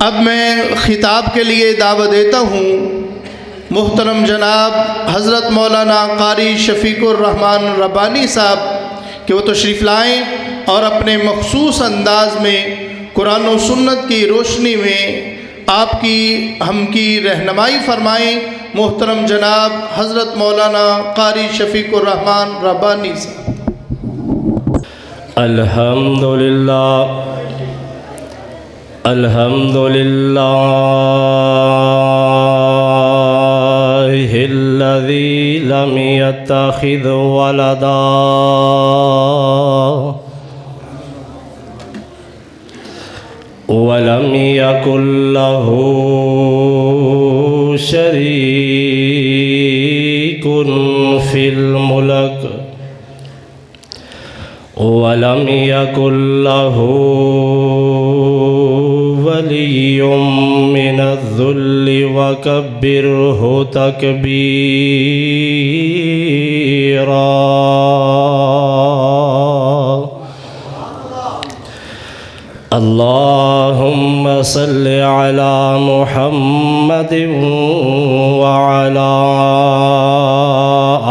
अब मैं ख़िताब के लिए दावत देता हूँ मुहतरम जनाब हज़रत मौलाना कारी शफ़ीकुर रहमान रब्बानी साहब कि वो तशरीफ़ लाएँ और अपने मख़सूस अंदाज़ में कुरान और सुन्नत की रोशनी में आपकी हमकी रहनुमाई फ़रमाएँ। मुहतरम जनाब हज़रत मौलाना कारी शफ़ीकुर रहमान रब्बानी साहब। अल्हम्दुलिल्लाह अल्हम्दुलिल्लाहिल्लज़ी लम यत्तखिज़ वलदा वलम यकुल लहू शरीकुन फिल मुल्क वलम यकुल लहू वलिय्युम मिनज़्ज़ुल्लि वकब्बिरहु तकबीरा। अल्लाहुम्मा सल्लि अला मुहम्मद व अला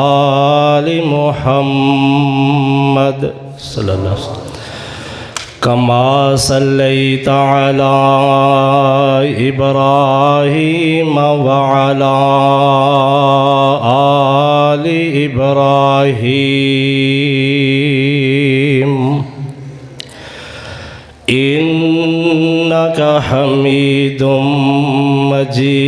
आलि मुहम्मद सल्लल्लाहु अलैहि वसल्लम कमा सल्लैता अला इब्राहीम व अला आलि इब्राहीम इन्नका हमीदुम मजीद।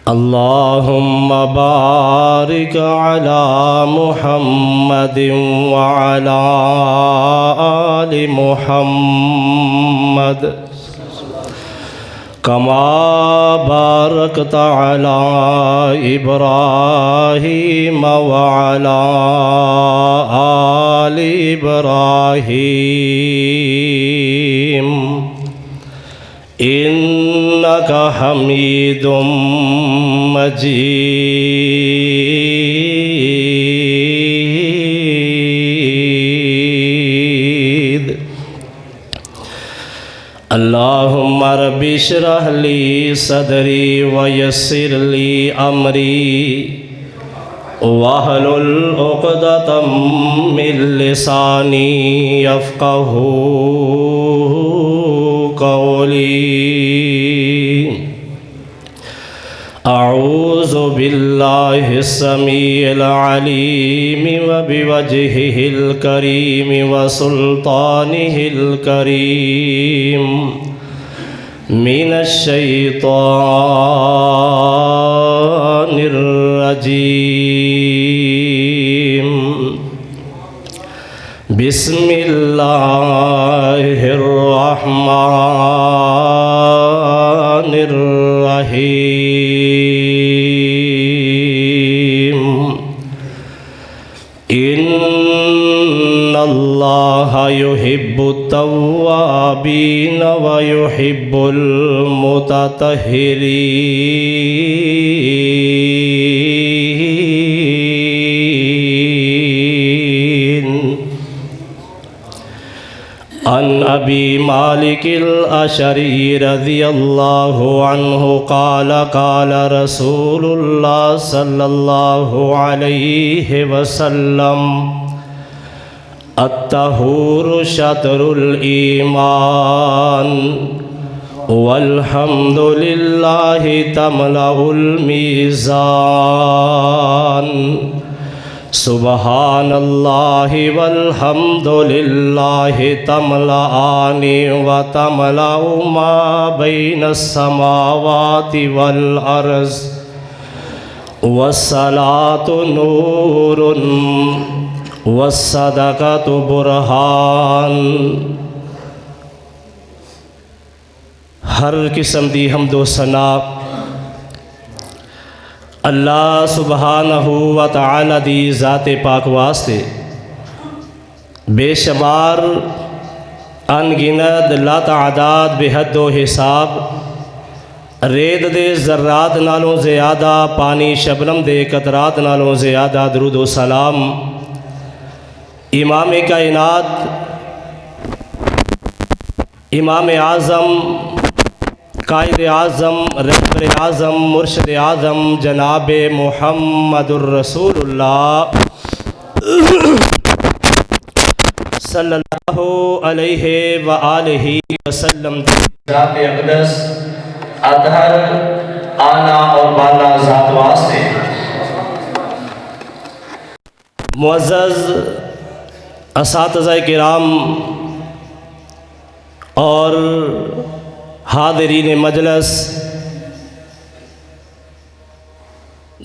अल्लाहुम्मा बारिक अला मुहम्मदिन व अला आलि मुहम्मद कमा बारकता अला इब्राहीम व अला आलि इब्राहीम इन्नका हमीदुम मजीद। अल्लाहुम्मा रब्बि इश्रह ली सदरी व यस्सिर ली अमरी वहलुल उक़दतम मिन लिसानी यफ़क़हू क़ौली। अऊज़ु बिल्लाहिस समीइल अलीम व बिवजहिल करीम व सुल्तानिहिल करीम मिनश शैतानिर रजीम। बिस्मिल्लाहिर रहमानिर रहीम। इन्नल्लाहा युहिब्बुत तव्वाबीन व युहिब्बुल मुतत्तहिरीन। अन अबी मालिकिल अशरी रज़ियल्लाहु अन्हु क़ाल क़ाल रसूलुल्लाह सल्लल्लाहु अलैहि वसल्लम अत्तहूरु शतरुल ईमान वल्हम्दुलिल्लाहि तमलउल मीज़ान। सुबहानल्लाहि वल्हम्दुलिल्लाहि तमलआनि व तमलउ मा बैनस समावाति वल अर्ज़ वस्सलातु नूरुन वस्सदक़तु बुरहान। हर किस्म दी हम्दो सना अल्लाह सुबहानहू व तआला दी ज़ाते पाक वास्ते बेशुमार अनगिनत लातादाद बेहद हिसाब रेत दे ज़र्रात नालों ज़्यादा पानी शबनम दे कतरात नालों ज़्यादा दरूद व सलाम इमाम कायनात, इमाम आज़म, कायद आज़म, रहबर आज़म, मुर्शद आज़म जनाब मुहम्मदुर रसूलुल्लाह सल्लल्लाहु अलैहि व आलिहि वसल्लम ज़ात अक़दस अतहर आला और बाला ज़ात वास्ते मुअज़्ज़ज़ असातिज़ा किराम और हाज़रीन मजलस,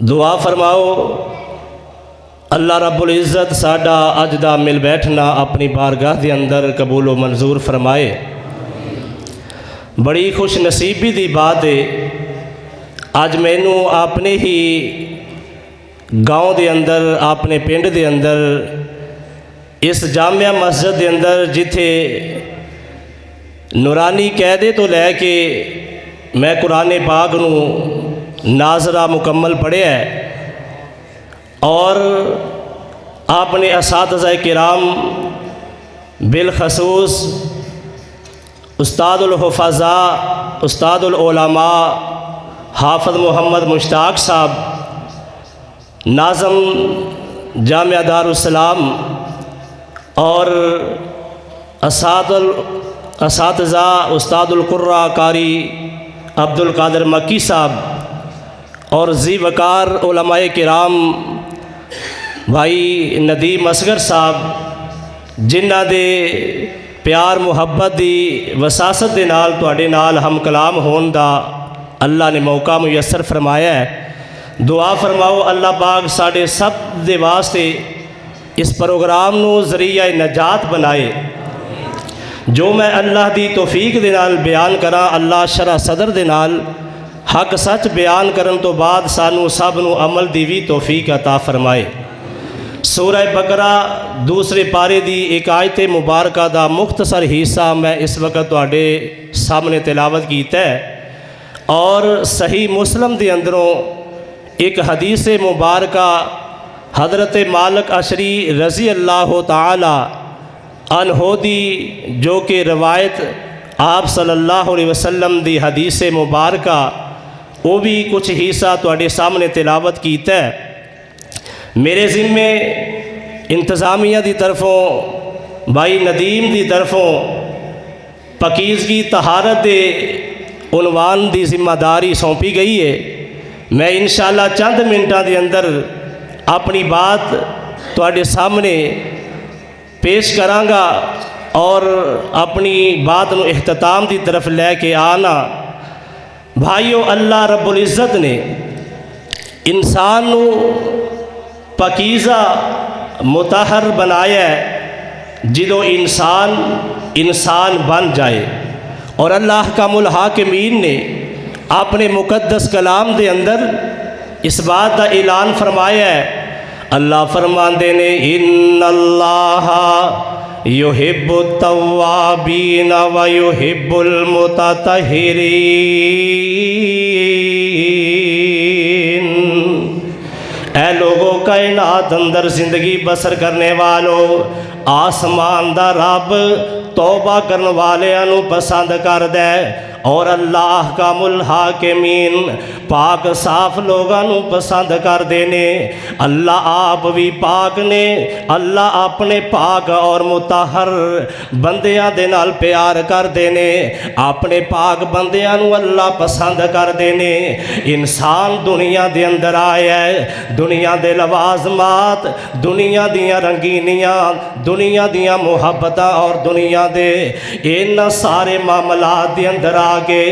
दुआ फरमाओ अल्लाह रब्बुल इज़्ज़त साडा अज दा मिल बैठना अपनी बारगाह के अंदर कबूल व मंजूर फरमाए। बड़ी खुश नसीबी की बात है, अज मैनू अपने ही गाँव के अंदर, अपने पिंड के अंदर, इस जामिया मस्जिद के अंदर जिथे नूरानी कैदे तो लैके मैं कुरान पाक नू नाजरा मुकम्मल पढ़िया है और अपने असातिज़ा किराम बिलखसूस उस्तादुल हुफ़ज़ा, उस्तादुल उलमा हाफ़िज़ मोहम्मद मुश्ताक साहब नाज़म जामिया दारुस्सलाम और असातिज़ा उस्तादुल कुर्रा कारी अब्दुल कादिर मक्की साहब और ज़ी वकार उलमाए किराम भाई नदीम असगर साहब जिन्हां दे प्यार मुहब्बत की वसासत के नाल तुहाडे नाल हम कलाम होने दा अल्लाह ने मौका मुयसर फरमाया है। दुआ फरमाओ अल्लाह पाक साढ़े सब दे वास्ते इस प्रोग्राम नू ज़रिया नजात बनाए। जो मैं अल्लाह की तौफीक दे नाल बयान करा, अल्लाह शरह सदर दे नाल हक सच बयान करन तो बाद सानू सब नू अमल दी भी तौफीक अता फरमाए। सूरह बकरा दूसरे पारे दी एक आयत मुबारक दा मुख्तसर हिस्सा मैं इस वक्त तुहाडे सामने तिलावत कीता है और सही मुस्लिम दे अंदरों एक हदीस मुबारक हज़रत मालिक अशरी रज़ी अल्लाह ताला अन्हो दी जो कि रवायत आप सल्लल्लाहु अलैहि वसल्लम दी हदीस मुबारक वो भी कुछ हिस्सा तुहाडे सामने तिलावत कीता है। मेरे ज़िम्मे इंतज़ामिया की तरफों भाई नदीम की तरफों पकीज़गी तहारत के उनवान की जिम्मेदारी सौंपी गई है। मैं इंशाअल्लाह चंद मिनटां के अंदर अपनी बात तुहाडे सामने पेश करांगा और अपनी बात नू इख्तिताम की तरफ लैके आना। भाइयों, अल्लाह रब्बुल इज़्ज़त ने इंसान नू पकीज़ा मुतहर बनाया है जो इंसान बन जाए। और अल्लाह का हाकिमीन ने अपने मुकद्दस कलाम के अंदर इस बात का ऐलान फरमाया है। अल्लाह फरमाते ने इन्नल्लाहा युहिब्बुत तव्वाबीन व युहिब्बुल मुततहिरीन। ऐ लोगों कायनात अंदर ज़िंदगी बसर करने वालों, आसमान दा रब तौबा करने वालियां नू पसंद कर दे और अल्लाह का हाकिमीन पाक साफ लोगों नू पसंद कर देने। अल्लाह आप भी पाक ने, अल्लाह अपने पाक और मुतहर बंदियां दे नाल प्यार कर देने, अपने पाक बंदियां नू अल्लाह पसंद कर देने। इंसान दुनिया दे अंदर आया है, दुनिया दे लवाजमात, दुनिया दियां रंगीनियां, दुनिया दियां मुहब्बतां और दुनिया दे इन सारे मामलात दे अंदर आके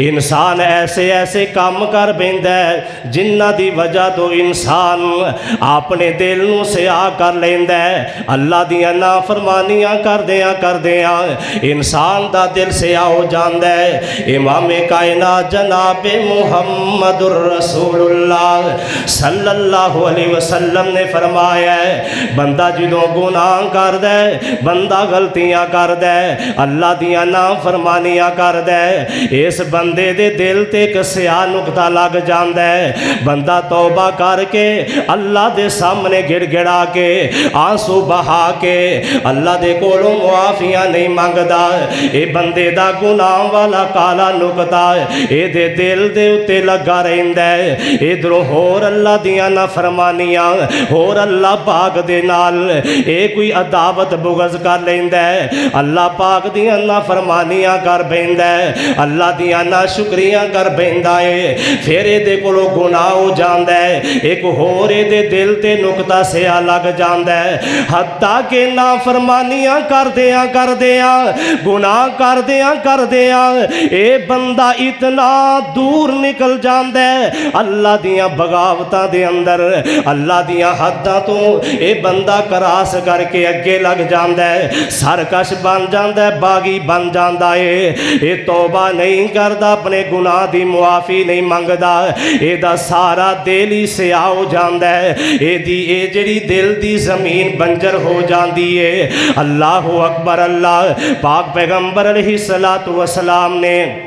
इंसान ऐसे ऐसे काम कर बैठता है जिन्हां दी वजह तो इंसान अपने दिल नू स्याह कर लैंदा है। अल्लाह दियां नाफरमानियां करदियां इंसान दा दिल स्याह हो जाता है। इमाम कायनात जनाब मुहम्मदुर रसूलुल्लाह सल्लल्लाहु अलैहि वसल्लम ने फरमाया है, बंदा जो गुनाह करदा है, बंदा गलतियां करदा है, अल्लाह दियां नाफरमानियां करदा है, इस बंदे दे दिल ते एक स्या नुकता लग जाता है। बंदा तौबा करके अल्लाह दे सामने गिड़गिड़ा के आंसू बहा के अल्लाह दे कोलों मुआफियां नहीं मंगदा। ये बंदे दा गुनाह वाला काला नुकता ये दिल दे उत्ते लगा रहिंदा है। इधरों होर अल्लाह दियां नाफरमानियां होर अल्लाह पाक दे नाल ये कोई अदावत बुगज कर लैंदा है। अल्लाह पाक दियां नाफरमानियां कर बैठदा है, अल्लाह दियां नाशुक्रियां कर बैठदा है। फिर ये कोलों गुनाह हो जाता है, एक होर ये दिल ते नुकता सिया लग जाता है। हत्ता के नाफरमानियां करदियां करदियां गुनाह करदियां ये बंदा इतना दूर निकल जाता है अल्लाह दियां बगावतां दे अंदर, अल्लाह दियां हद्दां तो ये बंदा करास करके अगे लग जाता है, सरकश बन जाता है, बागी बन जाता है। ये तौबा नहीं करता, अपने गुनाह की मुआफ़ी नहीं मंगता, ਇਹਦਾ सारा दिल ही सिया हो जाता है। ये जड़ी दिल की जमीन बंजर हो जाती है। अल्लाह अकबर। अल्लाह पाक पैगंबर अलैहिस्सलातु वस्सलाम ने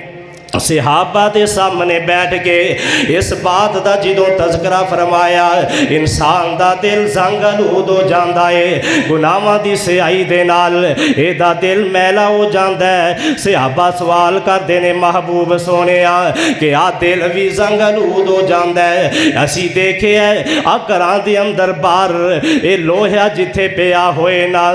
सिहाबा के सामने बैठ के इस बात का जो तज़करा फरमाया, इंसान का दिल जंग आलूद हो जाता है गुनाहां की सियाई दे नाल, एदा दिल मैला हो जाता है। सिहाबा सवाल करते हैं महबूब सोने कि आ दिल भी जंग आलूद हो जाता है। असी देखे है आ घरां दे अंदर बाहर ये लोहा जिथे पिया होए ना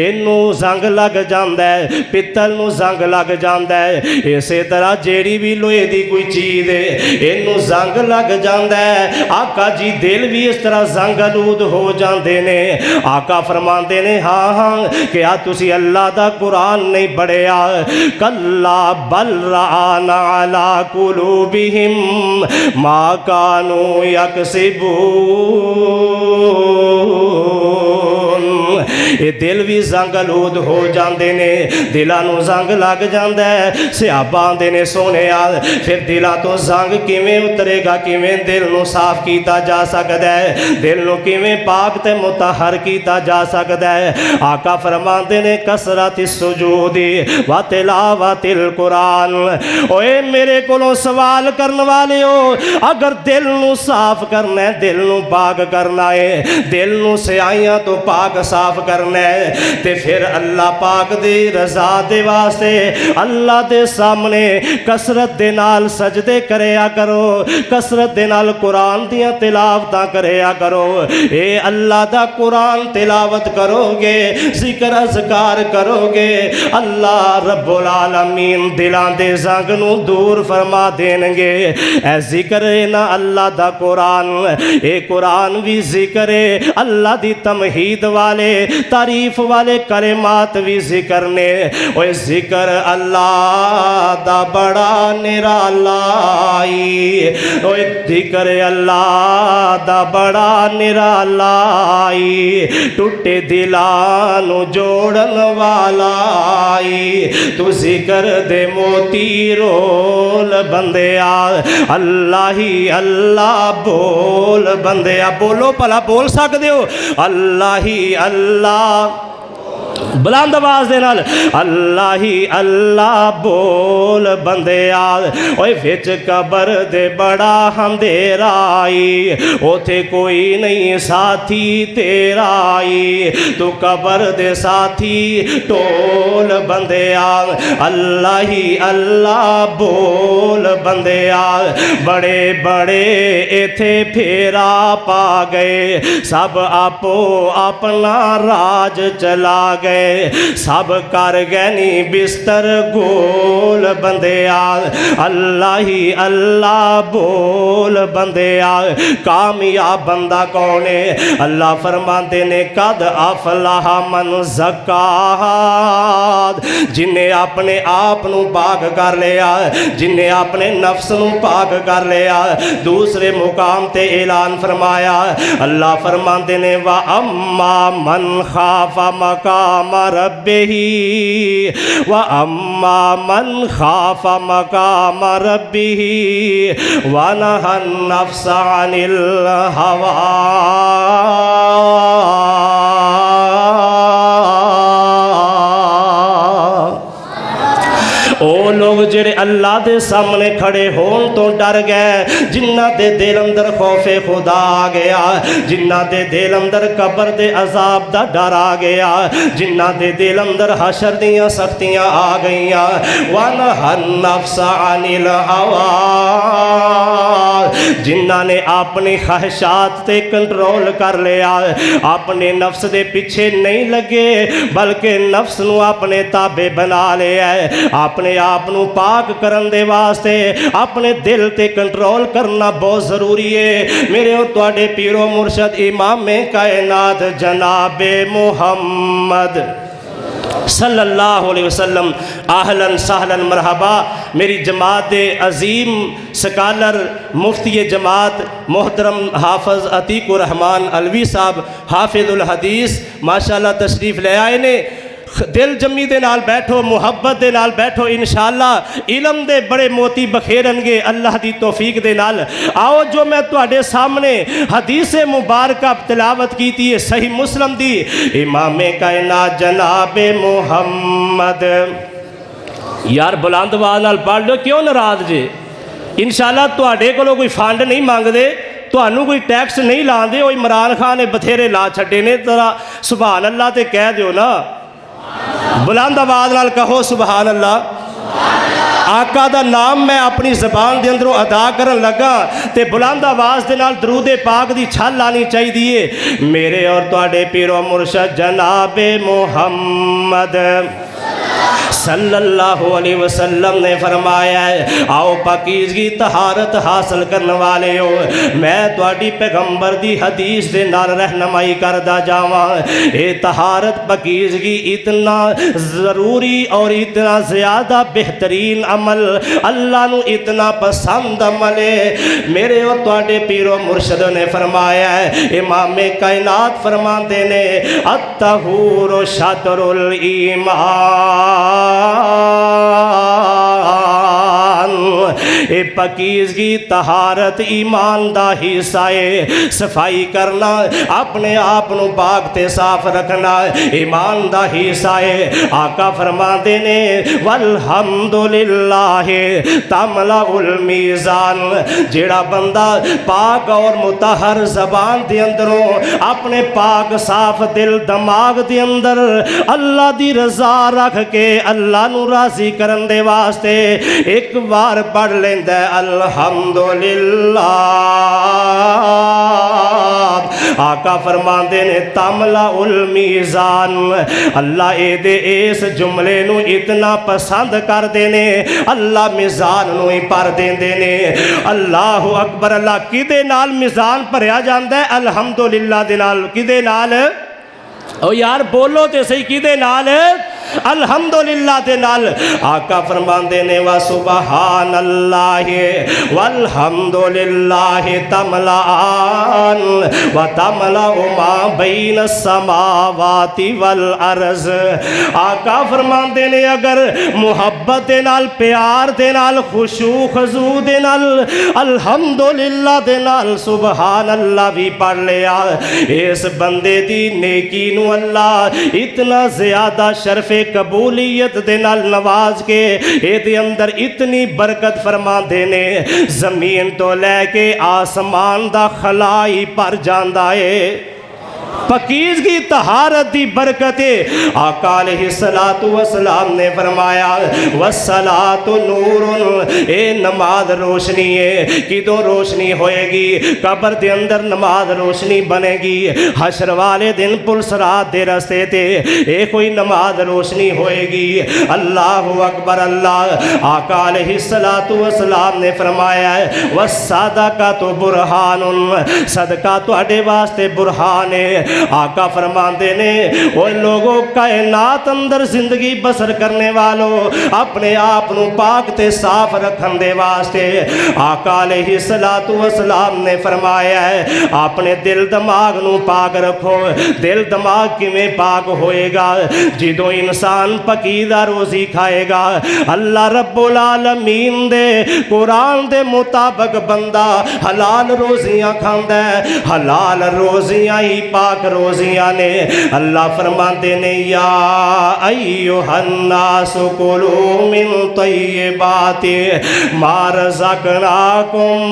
इनू जंग लग जाता है, पित्तल नू जंग लग जाता है। इस तरह जेड़ी भी लोहे की कोई चीज़ है इनू जंग लग जाता है। आका जी दिल भी इस तरह जंग आलूद हो जाते ने। आका फरमाते ने हाँ हाँ क्या तुसी अल्लाह दा कुरान नहीं पढ़िया, कल्ला बल राना अला कुलूबिहिम मा कानू यकसिबून। ये दिल भी जंग आलूद हो जाते ने, दिलों जंग लग जाता है। सियाबा आंदे ने सोने फिर दिलों तो जंग किवें उतरेगा, किवें दिल नूं साफ किया जा सकता है, दिल नूं किवें पाक ते मुतहर किया जा सकता है। आका फरमाते ने कसरत सुजूदी व तिलावतिल कुरान। ओए मेरे कोलों सवाल करने वाले हो, अगर दिल नूं साफ करना है, दिल नूं पाक करना है, दिल नूं सियाइयां तो पाक साफ करना है, ते फिर अल्लाह पाक दी रजा दे वास्ते अल्लाह दे सामने कसरत दे नाल सजदे करया करो, कसरत दे नाल कुरान दियां तिलावतां करया करो। ए अल्लाह दा कुरान तिलावत करोगे, जिक्र अज़कार करोगे, अल्लाह रब्बुल आलमीन दिलां दे जंग नूं दूर फरमा देणगे। ए जिक्र है ना अल्लाह दा कुरान, ए कुरान भी जिक्र है, अल्लाह दी तमहीद वाले तारीफ वाले कलिमात भी जिक्र ने। ओए जिक्र अल्लाह दा बड़ा निरालाई, ओए जिक्र अल्लाह दा बड़ा निरालाई, टूटे दिलां नूं जोड़न वालाई, तू जिक्र दे मोती रोल बंदिया, अल्लाह ही अल्लाह बोल बंदिया। बोलो भला बोल सकते हो अल्लाह ही अल्लाह, बुलंद आवाज दे नाल अल्लाह ही अल्लाह बोल बंदिया। ओए विच कबर दे बड़ा अंधेरा आई, ओथे कोई नहीं साथी तेरा आई, तू कबर दे साथी टोल बंदिया, अल्लाह ही अल्लाह बोल बंदिया। बड़े बड़े इथे फेरा पा गए, सब आपो अपना राज चला गए, सब कर गए नी बिस्तर गोल बंदिया, अल्लाह ही अल्लाह बोल बंदिया। कामयाब बंदा कौन है? अल्लाह फरमाते ने कद अफलाह मन ज़कात, जिन्हें अपने आप नू पाक कर लिया, जिन्हें अपने नफ्स नू पाक कर लिया। दूसरे मुकाम ते ऐलान फरमाया, अल्लाह फरमाते ने वा अम्मा मन खाफा मकाम रब्बिही व अम्मा मन खाफा मकाम रब्बिही व नहा नफ्स अनिल हवा। ओ लोग जेड़े अल्लाह के सामने खड़े होने तो डर गए, जिन्हां दे दिल अंदर खौफे खुदा आ गया, जिन्हां दे दिल अंदर कब्र दे अजाब दा डर आ गया, जिन्हां दे दिल अंदर हशर दियां सख्तियां आ गईयां। वनहन नफ्स अनिल हवा, जिन्हां ने अपनी ख्वाहिशात ते कंट्रोल कर लिया, अपने नफ्स दे पीछे नहीं लगे बल्कि नफ्स नू अपने ताबे बना लिया, अपने आप नू पाक करन दे वास्ते अपने दिल ते कंट्रोल करना बहुत ज़रूरी है। मेरे और तुहाडे पीरो मुर्शद इमामे कायनात जनाबे मुहम्मद सल्लल्लाहु अलैहि वसल्लम आहलन सहलन मरहबा। मेरी जमात दे अजीम स्कॉलर मुफ्ती जमात मोहतरम हाफिज़ अतीकुर रहमान अलवी साहब हाफिज़ुल हदीस माशाअल्लाह तशरीफ़ ले आए ने। दिल जम्मी दे नाल बैठो, मुहब्बत दे नाल बैठो, इंशाअल्लाह इलम दे बड़े मोती बखेरनगे अल्लाह दी तौफीक दे नाल। आओ जो मैं तुहाडे सामने हदीस मुबारक तिलावत की थी सही मुस्लिम दी, इमामे कायनात जनाबे मुहम्मद। यार बुलंद आवाज़ नाल पढ़ लो, क्यों नाराज़ जे? इंशाअल्लाह तुहाडे कोलों कोई फंड नहीं मंगदे, तुहानू कोई टैक्स नहीं लाते, वो इमरान खान ने बथेरे ला छड्डे ने। जरा सुभान अल्लाह ते कह दियो ना, बुलंद आवाज़ नाल कहो सुभान अल्लाह। आका दा नाम मैं अपनी ज़बान दे अंदरों अदा करन लगा ते बुलंद आवाज़ दे नाल दरूदे पाक दी छल आनी चाहिए। मेरे और तुहाडे पीरो मुर्शद जनाबे मुहम्मद सल्लल्लाहु अलैहि वसल्लम ने फरमाया है, आओ पाकीज़गी तहारत हासिल करने वाले हो, मैं तुहाडी पैगंबर दी हदीस दे नाल रहनुमाई करदा जावां। ये तहारत पाकीज़गी इतना ज़रूरी और इतना ज़्यादा बेहतरीन अमल, अल्लाह नू इतना पसंद अमल है। मेरे और तुहाडे पीरो मुर्शद ने फरमाया है, इमामे कायनात फरमाते ने, अत्तहूरु शतरुल ईमान, ए पकीज़गी तहारत ईमान दा हिस्सा है। सफाई करना, अपने आप नू पाक ते साफ रखना ईमान दा हिस्सा है। आका फरमाते ने, वल्हम्दुलिल्लाह तमलाउल मीज़ान, जेड़ा बंदा पाक और मुतहर ज़बान दे अंदरों अपने पाक साफ दिल दिमाग दे अंदर अल्लाह दी रज़ा रख के अल्लाह नू राज़ी करन दे वास्ते एक बार पढ़ लेंदा अल्हम्दुलिल्लाह, आका फरमाते ने तमला उल मीज़ान, अल्लाह एदे इस जुमले नू इतना पसंद कर देने, अल्लाह मीज़ान नू ही भर देंदे ने। अल्लाहु अकबर। अल्लाह किदे नाल मीज़ान भरिया जांदा है? अल्हम्दुलिल्लाह दे नाल। किदे नाल? ओ यार बोलो तो सही, किदे नाल? अल्हम्दुलिल्लाह दे नाल। आका फरमांदे ने, व सुबहानल्लाह वल्हम्दुलिल्लाह तमलान व तमला मा बैन समावाति वल अर्ज़। आका फरमांदे ने, अगर मुहब्बत दे नाल, प्यार दे नाल, खुशू खजू दे नाल, अल्हम्दुलिल्लाह दे नाल सुबहानल्लाह भी पढ़ लिया, इस बंदे दी नेकी नू अल्लाह इतना ज़्यादा शरफे कबूलियत दे नाल नवाज के एदे अंदर इतनी बरकत फरमा देने, जमीन तो लैके आसमान दा खलाई भर जांदा है। पकीज़गी तहारत दी बरकत है। आका अलैहिस्सलातु वस्सलाम ने फरमाया, वस्सलातु नूरुन, ए नमाज रोशनी है। किदों रोशनी होएगी? कब्र दे अंदर नमाज रोशनी बनेगी, हशर वाले दिन पुलसरात दे रस्ते ते ए कोई नमाज रोशनी होएगी। अल्लाहु अकबर। अल्लाह आका अलैहिस्सलातु वस्सलाम ने फरमाया, वस्सदका बुरहानुन, सदका तुहाडे वास्ते बुरहान है। आका फरमाते ने, वो लोगों कायनात अंदर जिंदगी बसर करने वालों, अपने आप नू पाक ते साफ रखन दे वास्ते आका अलैहिस्सलातु वस्सलाम ने फरमाया है, अपने दिल दिमाग नू पाक रखो। दिल दिमाग किवें पाक होएगा? जिदों इंसान पकीदा रोज़ी खाएगा। अल्लाह रब्बुल आलमीन दे कुरान दे मुताबिक बंदा हलाल रोज़ियाँ खांदा है, हलाल रोज़ियाँ ही पाक पाक रोजियां ने। अल्लाह फरमाते ने या अय्युहन्नास कुलू मिन तय्यिबाति मा रज़क़नाकुम।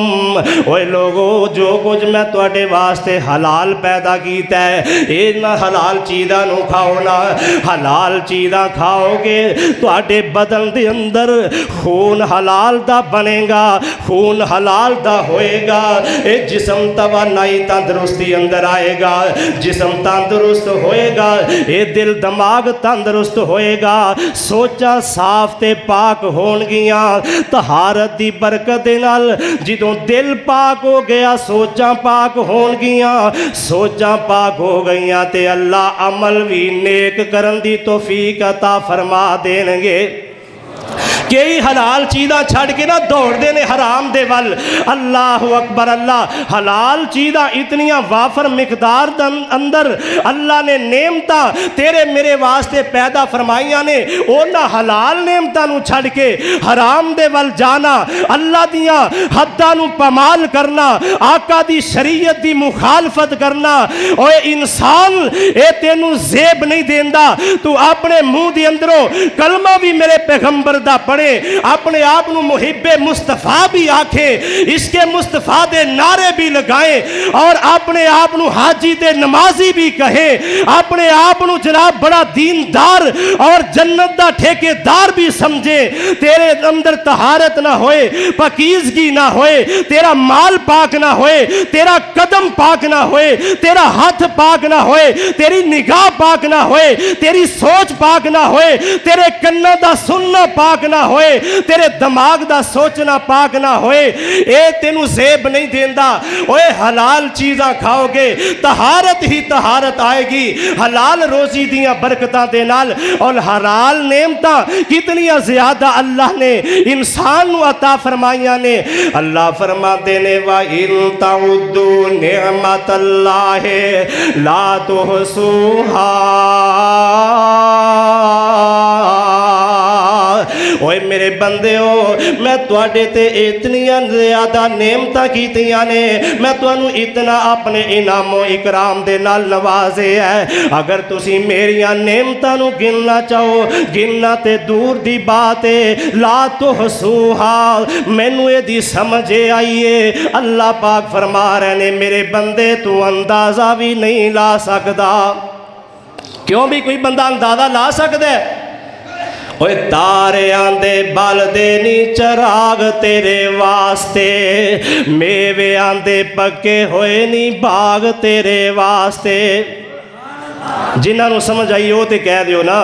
ओए लोगो, जो कुछ मैं तुहाडे वास्ते हलाल पैदा कीता है, इन्हां हलाल चीज़ां नूं खाओ ना। हलाल चीज़ां खाओगे तुहाडे बदन दे अंदर खून हलाल दा बनेगा, खून हलाल दा होएगा। ये जिस्म तवानाई तंदुरुस्ती अंदर आएगा, जिस्म तंदुरुस्त होएगा, ये दिल दिमाग तंदुरुस्त होएगा, सोचा साफ ते पाक होणगियां। तहारत दी बरकत दे नाल जिदों दिल पाक हो गया, सोचा पाक होणगियां। सोचा पाक हो गईयां ते अल्लाह अमल भी नेक करन दी तौफीक अता फरमा देणगे। कई हलाल चीज़ां छड़ के ना दौड़ते ने हराम दे वल। अल्लाह अकबर अल्लाह। हलाल चीज़ां इतनियां वाफर मिकदार अंदर अल्लाह ने नेमता तेरे मेरे वास्ते पैदा फरमाइयां ने। उन्हां हलाल नेमतां नूं छड़ के हराम दे वल जाना, अल्लाह दियां हद्दां नूं पमाल करना, आका दी शरीयत दी मुखालफत करना। ओए इंसान, ये तेनू जेब नहीं देंदा। तू अपने मुंह दे अंदरों कलमा भी मेरे पैगंबर दा पढ़े, अपने आप को मुहिब्बे मुस्तफा भी आखे, इसके मुस्तफा दे नारे भी लगाए और अपने आप को हाजी ते नमाजी भी कहे, अपने आप को जनाब बड़ा दीनदार और जन्नत दा ठेकेदार भी समझे। तेरे अंदर तहारत ना होए, पकीजगी ना होए, तेरा माल पाक ना होए, तेरा कदम पाक ना होए, तेरा हाथ पाक ना होए, तेरी निगाह पाक ना होए, तेरी सोच पाक ना होए, तेरे कन्ना दा सुनना पाक ना होए, तेरे दिमाग दा सोचना पाक ना होए, ए तेनू जेब नहीं देंदा। ओए हलाल चीज़ां खाओगे तहारत ही तहारत आएगी, हलाल रोजी दियां बरकतां दे नाल। और हलाल नेमतां कितनियां ज़्यादा अल्लाह ने इंसान नू अता फरमाइयां ने। अल्लाह फरमाते ने वा इन तउद्दू निअमतल्लाहि ला तुहसूहा। ओए मेरे बंदे हो, मैं तुहाडे ते इतनियां ज़्यादा नेमतां कीतियां ने, मैं तुहानू इतना अपने इनामो इकराम दे नाल नवाजे है। अगर तुसी मेरियां नेमतां नू गिनना चाहो, गिनना ते दूर दी बात है, ला तुहसूहा, मैनू इहदी समझ आईए। अल्लाह पाक फरमा रहे ने मेरे बंदे तू अंदाज़ा भी नहीं ला सकदा। क्यों भी कोई बंदा अंदाज़ा ला सकदा है? ओए तारियां दे बल दे नी चराग तेरे वास्ते, मेवेआं दे पक्के होए नी बाग तेरे वास्ते। जिन्हां नूं समझ आई वो ते कह दियो ना।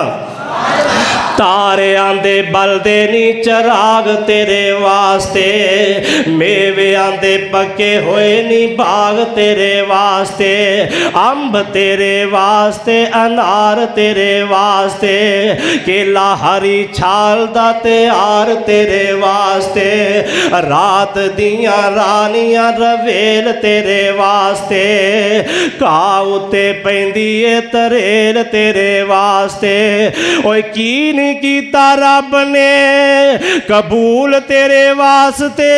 तारियां दे बल दे नी चराग तेरे वास्ते, मेवेआं दे पक्के होए नी बाग तेरे वास्ते, अंब तेरे वास्ते, अनार तेरे वास्ते, केला हरी छाल दा त्यार तेरे वास्ते, रात दियां रानियां रवेल तेरे वास्ते, घाह उत्ते पैंदी ए तरेल तेरे वास्ते। ओए की नहीं कीता रब ने कबूल तेरे वास्ते,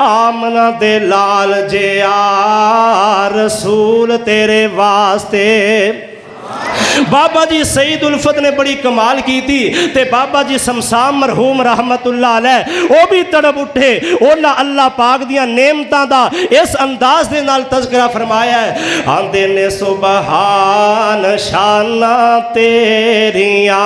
आमना दे लाल जिया रसूल तेरे वास्ते। बाबा जी सईद उल्फत ने बड़ी कमाल की थी ते बाबा जी शमशाम मरहूम रहमतुल्लाह अलैह वो भी तड़प उठे। उन्हां अल्लाह पाक दियां नेमतां दा इस अंदाज दे नाल तज़किरा फरमाया है। आंदे ने सुबहान शाना तेरियां,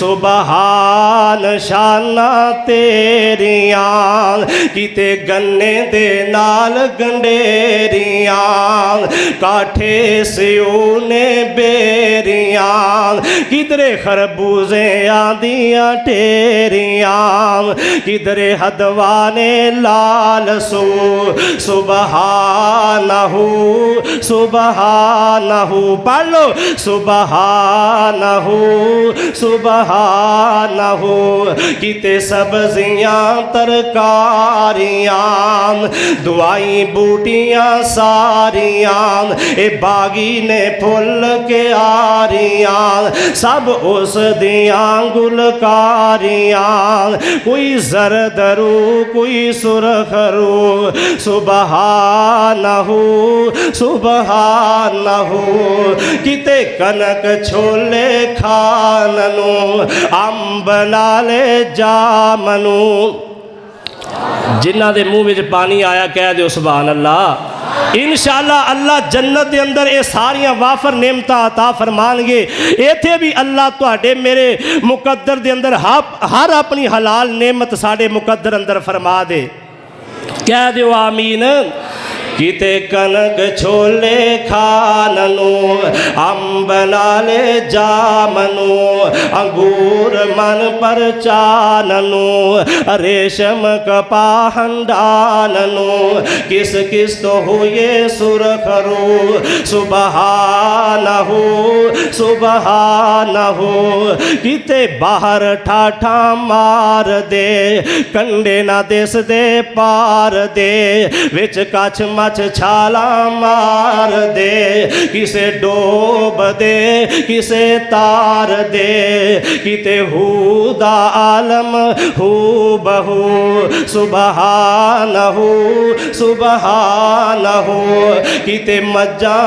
सुबहान शाना तेरियां, किते गन्ने दे नाल गंडेरियां, काठे स्यू ने बेरियां, किधरे खरबूजे आंदियां टेरियां, किधरे हदवाने लाल सू, सुबहानहू सुबहानहू, पढ़ लो सुबहानहू सुबहानहू, किते सब्जियां तरकारियां, दुआई बूटियां सारियां, ए बागी ने फुल के प्यारियां सब उस दियां गुलकारियां कोई जरदरू कोई सुरखरू सुबहानहू सुबहानहू किते कनक छोले खाननू अंब नाले जामनू जिन्हां दे मूँह विच पानी आया कह दिओ सुभान अल्लाह। इंशाअल्लाह अल्लाह जन्नत के अंदर ये सारियां वाफर नेमत अता फरमानगे। इत्थे भी अल्लाह तुहाडे मेरे मुकद्दर दे अंदर हर अपनी हलाल नेमत साडे मुकद्दर अंदर फरमा दे। कह दिओ आमीन। किते कनक छोले खाननू अंब नाले जामनू अंगूर मन पर चाननू रेशम कपाहंडाननू किस किस तो हुए सुरखरू सुबहानहू सुबहानहू किते बाहर ठाठा मार दे कंडे ना देस दे पार दे विच कछ मच छाला मार दे किसे डोब दे किसे तार दे किते हुदा आलम हू बहू सुबहानहू सुबहानहू किते मज्जा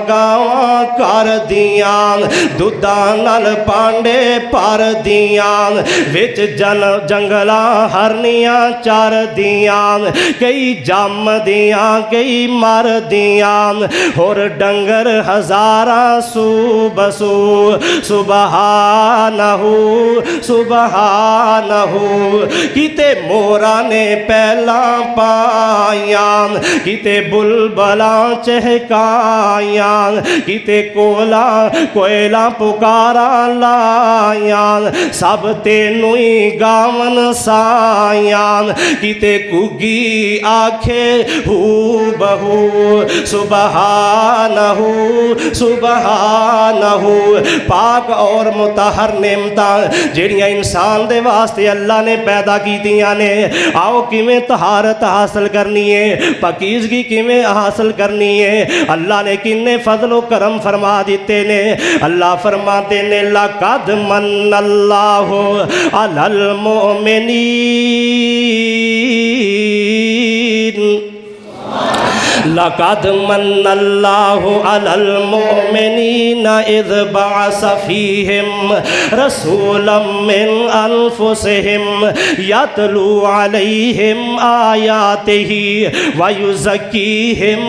गावां कर दियां दुधा नल पांडे पर दियां विच जंगला हरनियां चर दियां कई जम दियां कई मर दियां होर डंगर हजारा सू बसू सुबहानहू सुबहानहू किते मोरा ने पहला पायां किते बुलबला चहकायां किते कोला कोयला पुकारा लायां सब तेनू ही गावन सायां किते कुगी आखे हू बहू सुबहानहू सुबहानहू। पाक और मुतहर नेमतां जिहड़ियां इंसान दे वास्ते अल्लाह ने पैदा कीतियां ने आओ किवें तहारत हासिल करनी है पाकीज़गी किवें हासिल करनी है अल्लाह ने किन्ने फजलो करम फरमा दिते ने। अल्लाह फरमाते ने लक़द मन्नल्लाहु अलल मोमिनीन लक़द मन्नल्लाहु अलल मोमिनीना इज़ बअस फ़ीहिम रसूलन मिन अनफुसिहिम यतलू अलैहिम आयातिही व युज़क्कीहिम।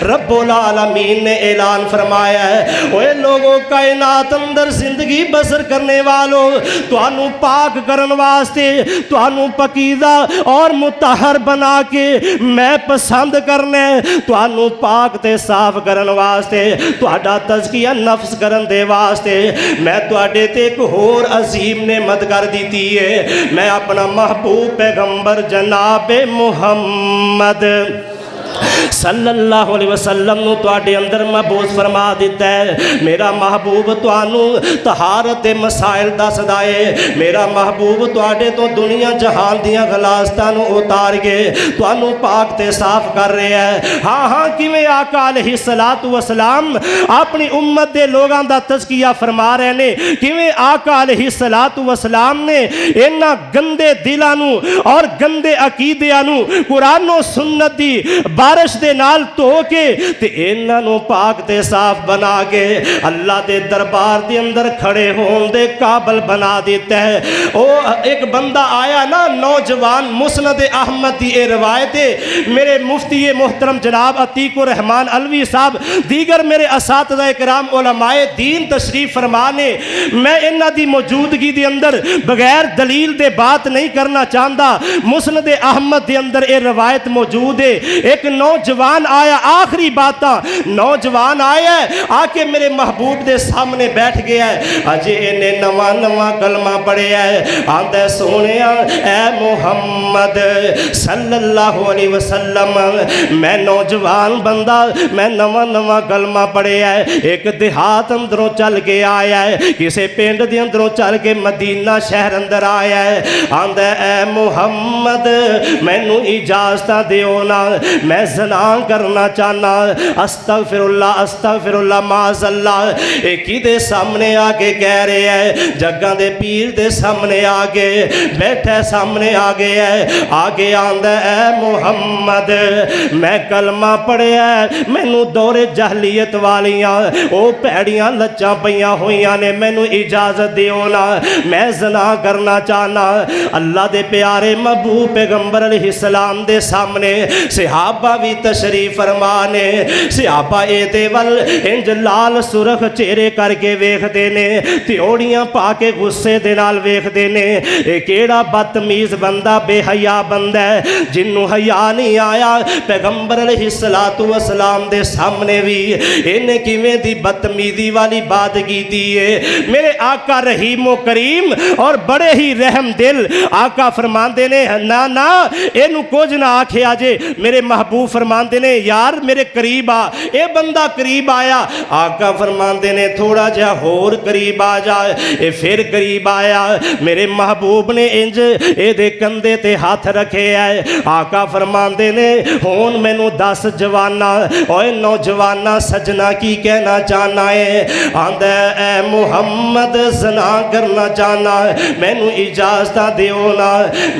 रब्बुल आलमीन ने ऐलान फरमाया है ओए लोगों कायनात अंदर जिंदगी बसर करने वालों तुहानू पाक करन वास्ते तुहानू पकीज़ा और मुतहर बना के मैं पसंद करना तुहानू पाक ते साफ करन वास्ते तुहाडा तज़किया नफ्स करन दे वास्ते मैं तुहाडे ते एक होर अजीम नेमत कर दी है। मैं अपना महबूब पैगंबर जनाबे मुहम्मद सल्लल्लाहु अलैहि वसल्लम नू तुहाडे अंदर महबूस फरमा दिता है। मेरा महबूब तुहानू तहारत दे मसाइल दसदा है। मेरा महबूब तुहाडे तो दुनिया जहान दियां गलासतां नू उतार के तुहानू पाक ते साफ कर रहा है। हाँ हाँ किवें आका अलैहिस्सलातु वस्सलाम अपनी उम्मत दे लोगां दा तज़किया फरमा रहे ने किवें आका अलैहिस्सलातु वस्सलाम ने इन्हां गंदे दिलां नू और गंदे अकीदियां नू कुरान और सुन्नत दी बारिश दे नाल धो के ते इन्हां नू पाक ते साफ बना के अल्लाह दे दरबार दे अंदर खड़े होने दे काबिल बना देता है। ओ एक बंदा आया ना नौजवान मुस्नद अहमद दी ए रिवायत है। मेरे मुफ्ती मोहतरम जनाब अतीकुर रहमान अलवी साहब दीगर मेरे असातिज़ा इकराम उलमाए दीन तशरीफ फरमाने मैं इन्हां दी मौजूदगी दे अंदर बगैर दलील दे बात नहीं करना चाहता। मुस्नद अहमद दे अंदर ए रिवायत मौजूद है। एक नौजवान आया आखिरी बात नौजवान आया आके मेरे महबूब के सामने बैठ गया है। अजे इन्हें नवा नवा कलमा पढ़िया है। आंदा सोने ए मुहम्मद सल्लल्लाहु अलैहि वसल्लम मैं नौजवान बंदा मैं नवा नवा कलमा पढ़िया है। एक देहात अंदरों चल के आया है किसी पिंड के अंदरों चल के मदीना शहर अंदर आया है। आंदा ए मुहम्मद मैनू इजाजत दिओ ना मैं जना जना करना चाहना। अस्तगफिरुल्लाह माज़अल्लाह। ये किदे सामने आके कह रहे है? जग्गां दे पीर दे सामने आके बैठा, सामने आ गया है, आगे आंदा है मुहम्मद मैं कलमा पढ़िया, मैनू दौरे जहलीयत वालियां ओ भैड़ियां लच्चां पईयां होईयां ने, मैनू इजाजत दिओ ना, मैं जना करना चाहना। अल्लाह दे प्यारे महबूब पैगंबर अलैहिस्सलाम दे सामने सहाबा भी तशरीफ फरमा ने। सहाबा ए वल इंज लाल सुरख चेहरे करके वेखदे ने, त्योड़ियां पा के गुस्से दे नाल वेखदे ने। ये केड़ा बदतमीज बंदा, बेहया बंदा है जिन्नू हया नहीं आया। पैगंबर अलैहिस्सलातु वस्सलाम दे सामने भी इन्हें किवें दी बदतमीजी वाली बात की है। मेरे आका रहीम करीम और बड़े ही रहम दिल आका फरमाते ने ना ना इनू कुछ ना आखिया जे। मेरे महबूब फरमाते ने यार मेरे करीब आ। ये बंदा करीब आया, आका फरमाते ने थोड़ा जा होर करीब आ जा। ये फिर करीब आया, मेरे महबूब ने इंज ए कंधे ते हाथ रखे है। आका फरमाते ने हुण मैनू दस जवाना, ओए नौजवाना सजना की कहना चाहना है? आंदा ए मुहम्मद जना करना चाहना, मैनू इजाजत दिओ ना।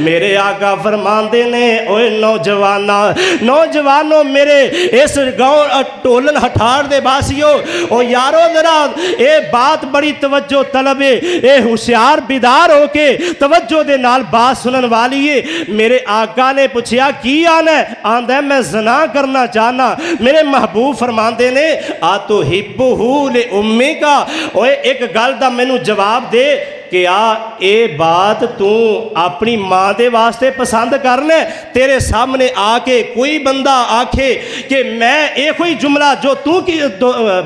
मेरे आका फरमाते ने ओए नौजवाना, नौजवानों मेरे इस गाँव टोलन हठाड़ दे बासियो, ओ यारो जरा ये बात बड़ी तवज्जो तलब है, ये होशियार बिदार होके तवज्जो दे नाल बात सुनन वाली है। मेरे आका ने पूछया की आना है? आंदा मैं जना करना चाहना। मेरे महबूब फरमाते ने आ तो हिब्बुहु ले उम्मी का। ओए एक गल दा मैनू जवाब दे कि ये बात तू अपनी माँ दे वास्ते पसंद करना? तेरे सामने आके कोई बंदा आखे कि मैं ये कोई जुमला जो तू की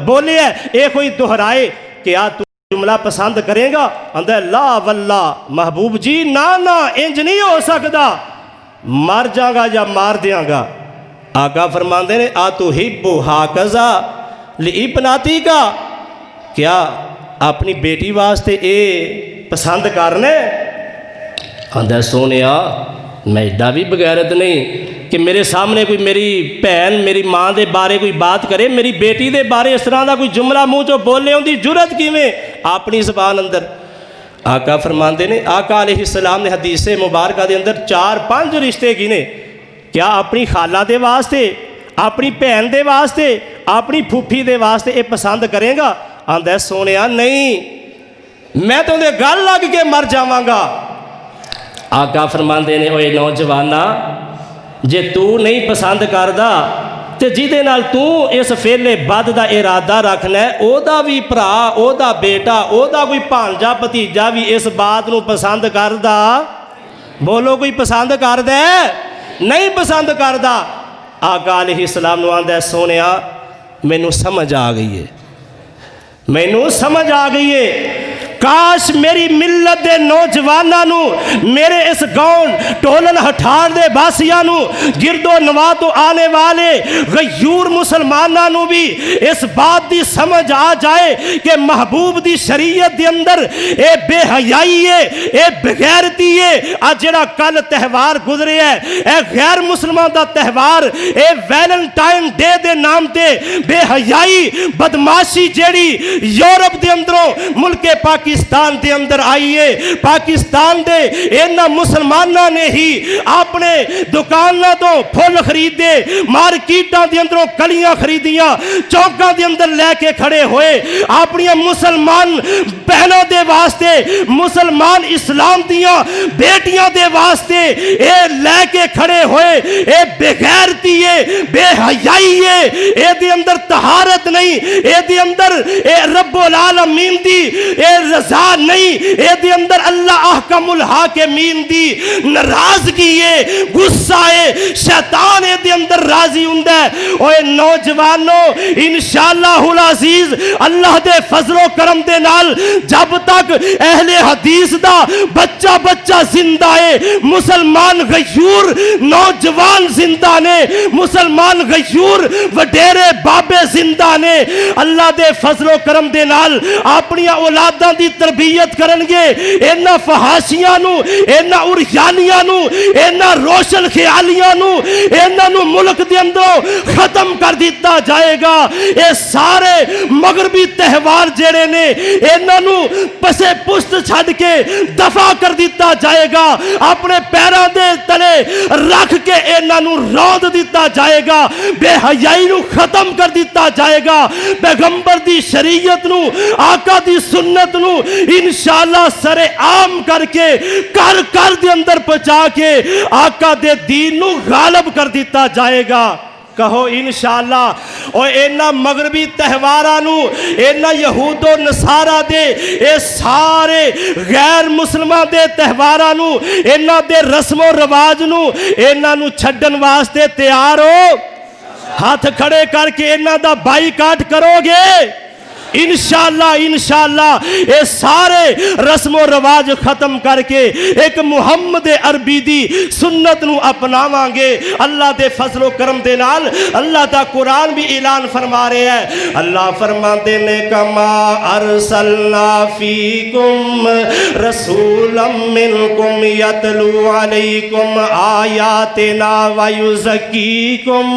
बोले है ये कोई दोहराए, क्या तू जुमला पसंद करेगा? आंदा ला वल्ला महबूब जी ना ना इंज नहीं हो सकता, मर जागा या मार दियांगा। आका फरमाते ने आ तू हिब्बु हाकजा लिइब्नाती का, क्या अपनी बेटी वास्ते ए पसंद करने? आंदा सोनिया मैं एडा भी बगैरत नहीं कि मेरे सामने कोई मेरी भैन मेरी माँ के बारे कोई बात करे, मेरी बेटी के बारे इस तरह का कोई जुमला मूँह चो बोले उनकी जुरत किवें अपनी जबान अंदर। आका फरमाते ने आका अलैहिस्सलाम ने हदीस मुबारक के अंदर 4-5 रिश्ते गिने। क्या अपनी खाला दे वास्ते, अपनी भैन दे वास्ते, अपनी फूफी दे वास्ते ये पसंद करेगा? आंदा सोनिया नहीं, मैं तो गल लग के मर जावांगा। आका फरमाते ने ओए नौजवाना जे तू नहीं पसंद करदा ते जिदे नाल तू इस फेले बद दा इरादा रखना है, ओदा भी भरा, ओदा बेटा, ओदा कोई भांजा भतीजा भी इस बात नू पसंद करदा? बोलो कोई पसंद करदा? नहीं पसंद करदा। आका अलैहिस्सलाम नू आंदा सोनिया मैनू समझ आ गई है, मैनू समझ आ गई है। काश मेरी मिलत दे नौजवानों नू, मेरे इस गाँव टोलन हठाड़ दे बासियां नू, गिरदो नवा तो आने वाले गयूर मुसलमानों नू भी इस बात की समझ आ जाए कि महबूब दी शरीयत दे अंदर ए बेहयाई है, ए बगैरती है। आज जेड़ा कल त्यौहार गुजरे है ए गैर मुसलमान दा त्यौहार, ए वैलेंटाइन डे दे नाम ते बेहयाई बदमाशी जेड़ी यूरोप दे अंदरों मुल्क पाकिस्तान के अंदर आई है। पाकिस्तान दे इन्हां मुसलमानों ने ही अपने दुकानों तो फुल खरीदे, मार्केटां दे अंदरों कलियां खरीदियां, चौकों के अंदर लैके खड़े हुए अपनी मुसलमान बहनों के वास्ते, मुसलमान इस्लाम दियां बेटियां दे वास्ते ये लैके खड़े हुए। ये बेगैरती है, बेहयाई है, ये अंदर तहारत नहीं, ये अंदर रब्बुल आलमीन दी रजा नहीं, ये अंदर अल्लाह अहकमुल हाकिमीन दी नाराजगी है, गुस्सा है, शैतान ये अंदर राजी हुंदा है। ओए नौजवानों इंशाअल्लाहुल अजीज अल्लाह दे फजलो करम दे नाल जब तक अहले हदीस दा बच्चा बच्चा जिंदा है, मुसलमान गयूर नौजवान जिंदा ने, मुसलमान गयूर वडेरे बाबे जिंदा ने। अल्लाह दे फजलो करम दे नाल अपनी औलादां दी तरबियत करनगे, इन्हां फहाशियां नू, इन्हां उरयानियां नू, इन्हां रोशन ख्यालियां नू, इन्हां नू मुल्क दे अंदरों खत्म कर दिता जाएगा। ये सारे मगरबी त्यौहार जेड़े ने इन्हां नू पसे पुस्त छड़ के दफा कर दिता जाएगा। अपने पैरों दे तले रख के इन्हां नू रौंद दिता जाएगा। बेहयाई नू खत्म कर दिता जाएगा। पैगंबर दी शरीयत नू, आका दी सुन्नत नू इंशाअल्लाह सरे आम करके घर घर दे अंदर पहुंचा के आका दे दीन नू गालिब कर दिता जाएगा। कहो इंशाअल्लाह। और इन्हां मगरबी त्यौहारां नू, इन्हां यहूदो नसारा दे, ये सारे गैर मुसलमान दे त्यौहारां नू, इन्हां दे रस्मो रिवाज नू, इन्हां नू छड्डन वास्ते तैयार हो? हाथ खड़े करके इन्हां दा बाईकाट करोगे? इंशाअल्लाह इंशाअल्लाह ये सारे रस्मो रिवाज खत्म करके एक मुहम्मद अरबी दी सुन्नत नू अपनावांगे। अल्लाह दे फजलो करम दे नाल अल्लाह दा कुरान भी ऐलान फरमा रहा है। अल्लाह फरमाते ने कमा अरसलना फीकुम रसूलम मिनकुम यतलू अलैकुम आयातिना व युज़क्कीकुम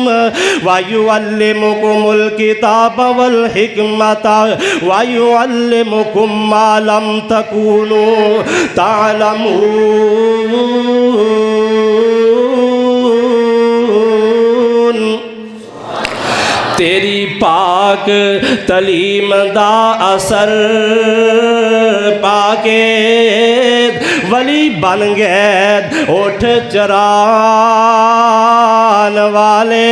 व युअल्लिमुकुमुल किताब वल हिकमता वयुअल्लिमुकुम मा लम तकूनू तालमून। तेरी पाक तलीम दा असर पाके वली बन गए उठ चरान वाले।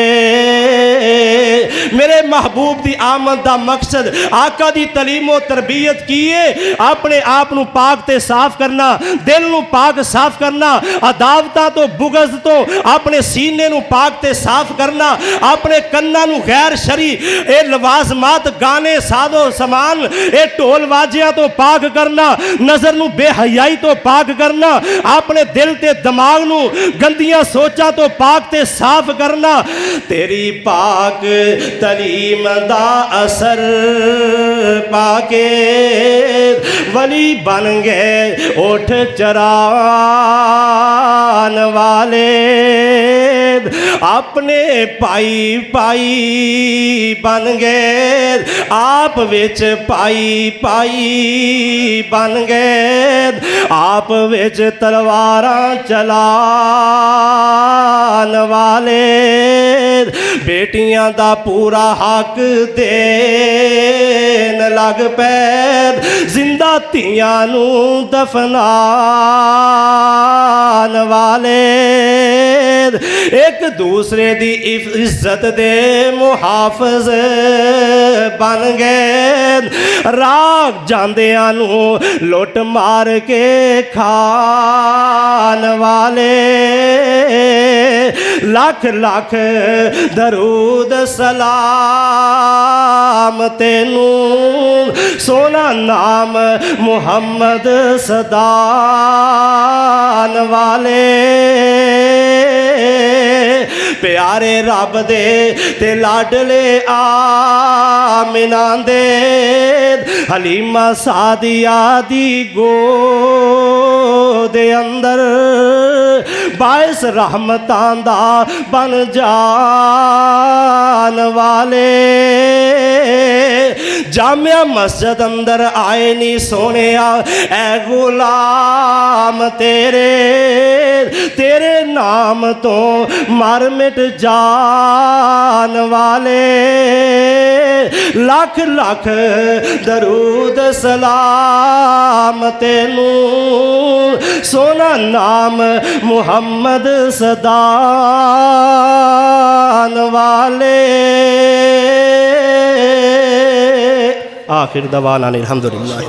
मेरे महबूब की आमद का मकसद आका की तलीमो तरबियत की है। अपने आप को पाक ते साफ करना, दिल को पाक साफ करना, अदावतां तो बुगज तो अपने सीने को पाक ते साफ करना, अपने कन्ना को गैर शरी ए लवाजमात गाने सादो समान ए ढोल वाजियां तो पाक करना, नजर को बेहयाई तो पाक करना, अपने दिल ते दिमाग को गंदियां सोचा तो पाक ते साफ करना। तेरी पाक तलीम दा असर पाके वली बन गए उठ चरान वाले। अपने पाई पाई बन गए, आप विच पाई पाई बन गए, आप विच तलवारां चलान वाले। बेटियां दा पूरा हक देन लग पै, जिंदा तियां नू दफनान वाले। एक दूसरे दी इज्जत दे मुहाफिज बन गए, राग जांदियां नू लुट मार के खान वाले। लख लख दरूद सलाम तेनू, सोना नाम मुहम्मद सदान वाले। प्यारे रब दे ते लाडले आमिना दे, हलीमा सादिया दी गोद अंदर बाइस रहमतां दा बन जान वाले। जामिया मस्जिद अंदर आए नी सोने ए गुलाम तेरे, तेरे नाम तो मर मिट जान वाले। लख लख दरूद सलाम तेनू, सोना नाम मुहम्मद सदान वाले। आखिर दवाना अल्हम्दुलिल्लाह।